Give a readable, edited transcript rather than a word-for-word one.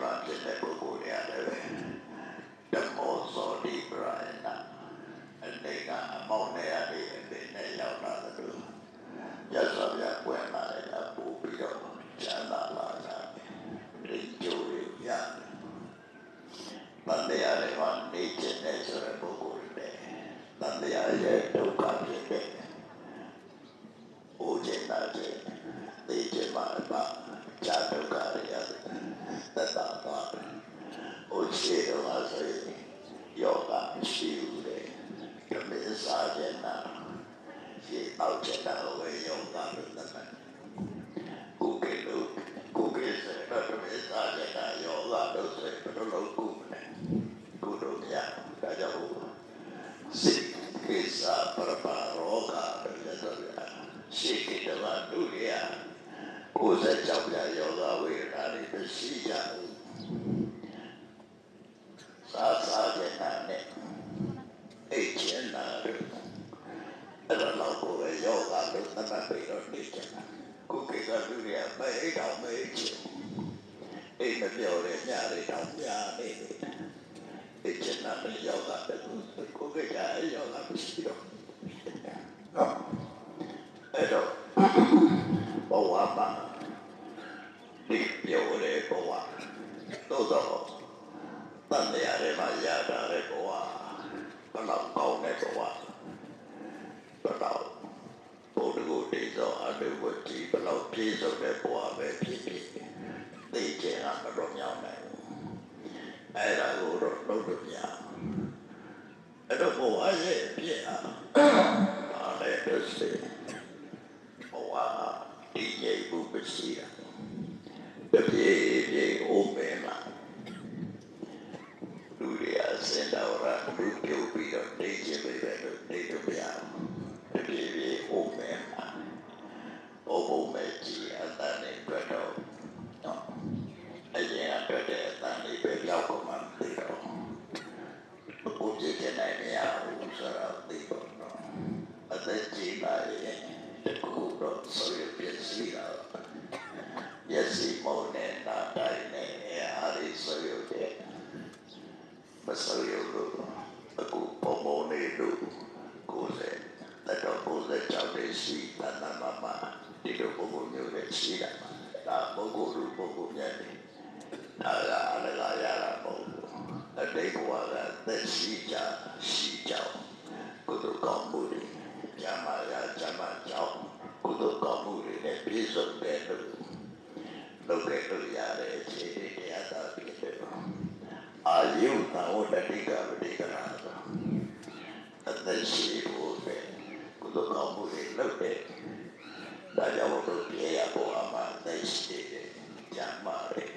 မှာဖြစ်တဲ့ပုဂ္ဂိုလ်တွေရတယ်ပဲဓမ္မောသောတိပရယနာအနေကအမောက်နဲ့ရတဲ့အနေနဲ့ရောက်လာတယ်လို့ရသော်ပြပွင့်လာတယ်အပူပြီးတော့ကျမ်းသာလာတာဒီကျိုးရရတယ်တန်တရားတွေမှာနေခြင်းနဲ့ဆိုတဲ့ပုဂ္ဂိုလ်တွေတန်တရားရဲ့ဒုက္ခဖြစ်တဲ့။အိုခြင်းနာခြင်းသိခြင်းမှာပါဇာဒုက္ခတွေရတယ်တတပါ။အိုခြင်းတော့ဆိုရင်ယောဂရှိဦးတယ်။ဓမ္မစာခြင်းနာရှိအောက်ခြင်းနာဝေယောဂလို့သတ်မှတ်။ကုကေလို့ကုကေဆိုတော့ဓမ္မစာခြင်းနာယောဂလို့ဆိုရင်ဘယ်လိုလုပ်ကုမလဲ။ကုလို့မရဘူးဒါကြောင့်စိတ်ကိစ္စပရပါရောဂါလည်းတော့ရှိကိတဝဒုရယကိုယ်စကြောင့်ယောဂဝေဒနာတွေမရှိကြဘူးသာသာကျနာနဲ့အိတ်ချင်နာတို့အဲ့တော့ကိုယ်ယောဂလို့သတ်မှတ်ပြီးတော့နေကြတာကိုယ်ကိစ္စဒုရယမဲအိတ်တော်မဲချင်အိတ်မပြောတဲ့ညတွေတော့များနေတယ်အိတ်ချင်နာနဲ့ယောဂတဲ့ကိုယ်ကိစ္စယောဂမရှိတော့အဲ့တော့ဘဝမှာဒီပြောတဲ့ဘဝသို့တော့တန်တရားတွေမှာရတာတဲ့ဘဝဘလောက်ကောင်းတဲ့ဘဝဘလောက်ဘုဒ္ဓဂုတေသောအတုဝတိဘလောက်ပြည့်စုံတဲ့ဘဝပဲဖြစ်ဖြစ်သိချင်တာမတော်မြောက်နိုင်ဘူးအဲ့ဒါကိုတော့လုပ်လို့မရအဲ့တော့ဘဝရဲ့အဖြစ်အားလည်းတစ်စိဘဝဒီကျေဘူးမရှိတာတပြေးပြေးအိုးမဲမှာလူတွေအစင်တော်ရလူပြုတ်ပြီးတော့နေခြင်းပဲလို့နေလို့မရဘူးတပြေးပြေးအိုးမဲမှာအိုးဘုံမဲ့ကြီးအတန်နဲ့တွေ့တော့အရင်အတွေ့တဲ့အတန်လေးပဲရောက်ကုန်မှသိတော့ဘုရားကျင့်နိုင်မရဘူးဆိုတော့သိတော့အသက်ကြီးပါရဲ့တခုတော့ဆိုရပြည့်စည်တာယစီမောနဲ့နာတိုင်းနဲ့အားရဆိုရတဲ့မဆိုရလို့အခုပုံပုံလေးလို့ကိုယ်စက်တော့ကိုယ်စက်ကြောင့်လည်းရှိတဏ္ဍမမဒီလိုပုံပုံမျိုးနဲ့ရှိတာဒါပုဂ္ဂိုလ်လူပုဂ္ဂိုလ်များတယ်ဒါကအလကားရတာမဟုတ်ဘူးအတိတ်ဘဝကသက်ရှိကြကုသိုလ်ကောင်းမှုတွေကျမ်းမာရာကျမ်းမာကြောင်းကုသိုလ်ကောင်းမှုတွေနဲ့ပြည့်စုံတဲ့လို့လုပ်ခဲ့လို့ရတဲ့အခြေအနေတရားသာဖြစ်တယ်အာယုသဝတ္တိကပတိကနာအသက်ရှိဖို့ပဲကုသိုလ်ကောင်းမှုတွေလုပ်တဲ့ဒါကြောင့်တို့ပြေရဖို့အမှန်သိရှိတယ်ကျမ်းမာတယ်